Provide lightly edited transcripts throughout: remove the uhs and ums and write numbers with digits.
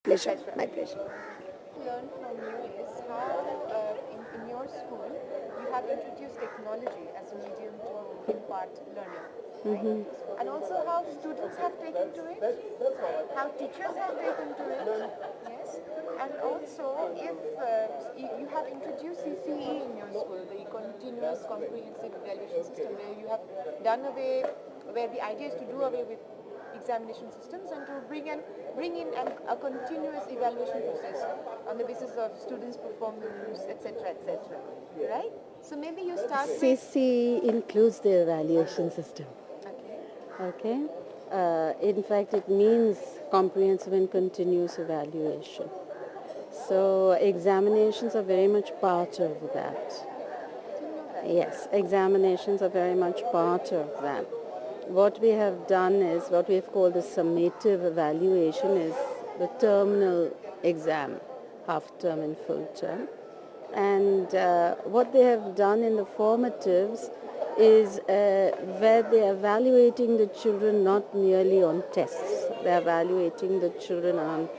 Pleasure. My pleasure. Learn from you is how in your school you have introduced technology as a medium to impart learning, right? And also how students have taken to it, how teachers have taken to it, yes. And also if you have introduced CCE in your school, the continuous comprehensive evaluation system, where you have done away, where the idea is to do away with examination systems and to bring in a continuous evaluation process on the basis of students' performance, etc., etc. Right? So maybe you start with. CC includes the evaluation system. Okay. Okay. In fact, it means comprehensive and continuous evaluation. So examinations are very much part of that. I didn't know that. Yes, examinations are very much part of that. What we have done is what we have called the summative evaluation is the terminal exam, half term and full term. And what they have done in the formatives is where they are evaluating the children not merely on tests. They are evaluating the children on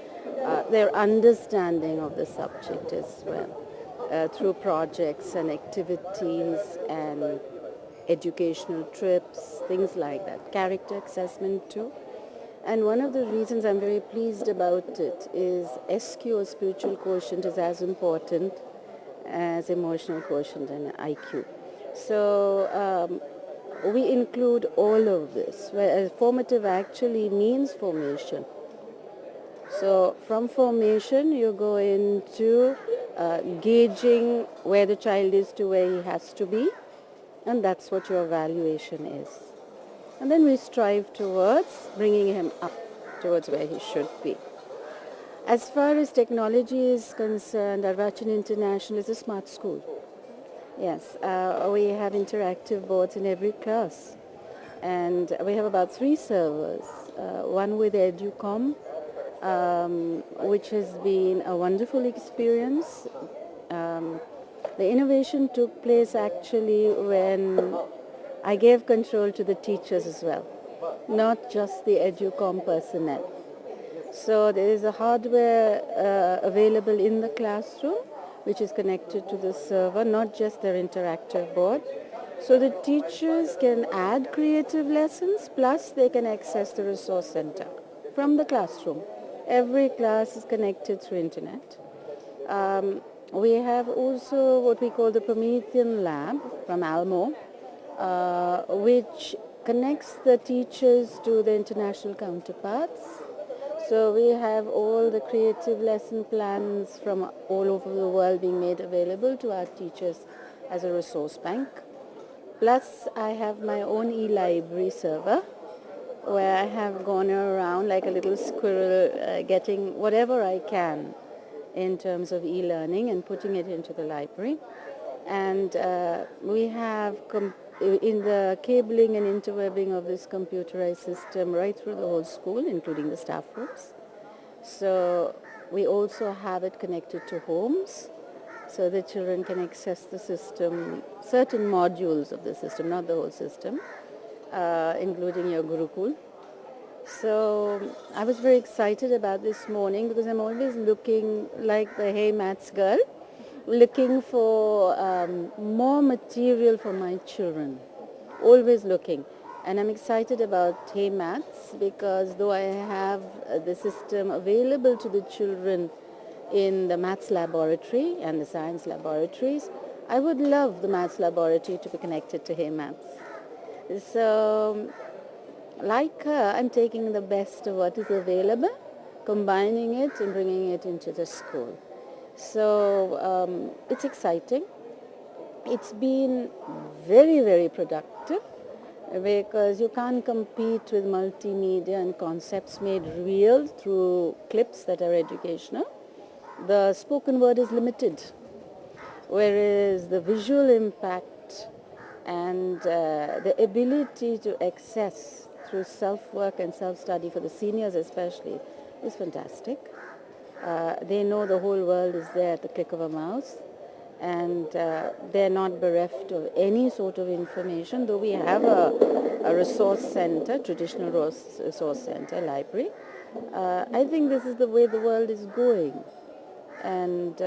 their understanding of the subject as well through projects and activities and educational trips, things like that. Character assessment too. And one of the reasons I'm very pleased about it is SQ, or spiritual quotient, is as important as emotional quotient and IQ. So we include all of this, whereas formative actually means formation. So from formation, you go into gauging where the child is to where he has to be, and that's what your evaluation is. And then we strive towards bringing him up towards where he should be. As far as technology is concerned, Arvachan International is a smart school. Yes, we have interactive boards in every class. And we have about 3 servers, one with Educom, which has been a wonderful experience. The innovation took place actually when I gave control to the teachers as well, not just the Educom personnel. So there is a hardware available in the classroom which is connected to the server, not just their interactive board. So the teachers can add creative lessons, plus they can access the resource center from the classroom. Every class is connected through internet. We have also what we call the Promethean Lab from Almo, which connects the teachers to the international counterparts. So we have all the creative lesson plans from all over the world being made available to our teachers as a resource bank. Plus, I have my own e-library server where I have gone around like a little squirrel getting whatever I can in terms of e-learning and putting it into the library. And we have in the cabling and interwebbing of this computerized system right through the whole school, including the staff rooms. So we also have it connected to homes, so the children can access the system, certain modules of the system, not the whole system, including your Gurukul. So I was very excited about this morning because I'm always looking like the Hey Maths girl, looking for more material for my children, always looking. And I'm excited about Hey Maths because though I have the system available to the children in the maths laboratory and the science laboratories, I would love the maths laboratory to be connected to Hey Maths. So like her, I'm taking the best of what is available, combining it and bringing it into the school. So it's exciting. It's been very, very productive because you can't compete with multimedia and concepts made real through clips that are educational. The spoken word is limited, whereas the visual impact and the ability to access through self-work and self-study for the seniors especially is fantastic. They know the whole world is there at the click of a mouse, and they're not bereft of any sort of information, though we have a resource center, traditional resource center, library, I think this is the way the world is going. And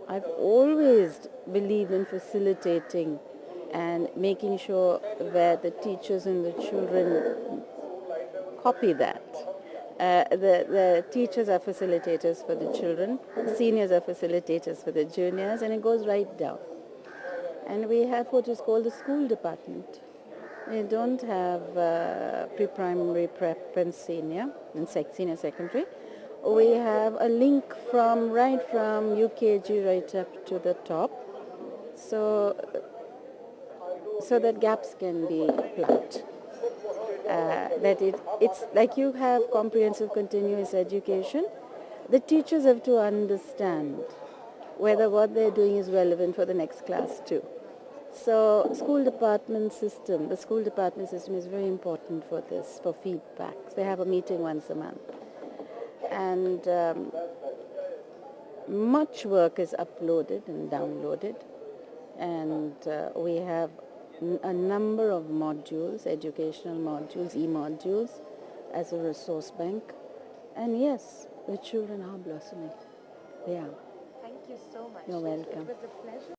I've always believed in facilitating and making sure that the teachers and the children copy that. The teachers are facilitators for the children, seniors are facilitators for the juniors, and it goes right down. And we have what is called the school department. We don't have pre-primary, prep, and senior secondary. We have a link right from UKG right up to the top, so that gaps can be plugged. It's like you have comprehensive continuous education. The teachers have to understand whether what they're doing is relevant for the next class too. So the school department system is very important for this, for feedback. They have a meeting once a month. And much work is uploaded and downloaded. And we have a number of modules, educational modules, e-modules, as a resource bank. And yes, the children are blossoming. They are. Thank you so much. You're welcome. It was a pleasure.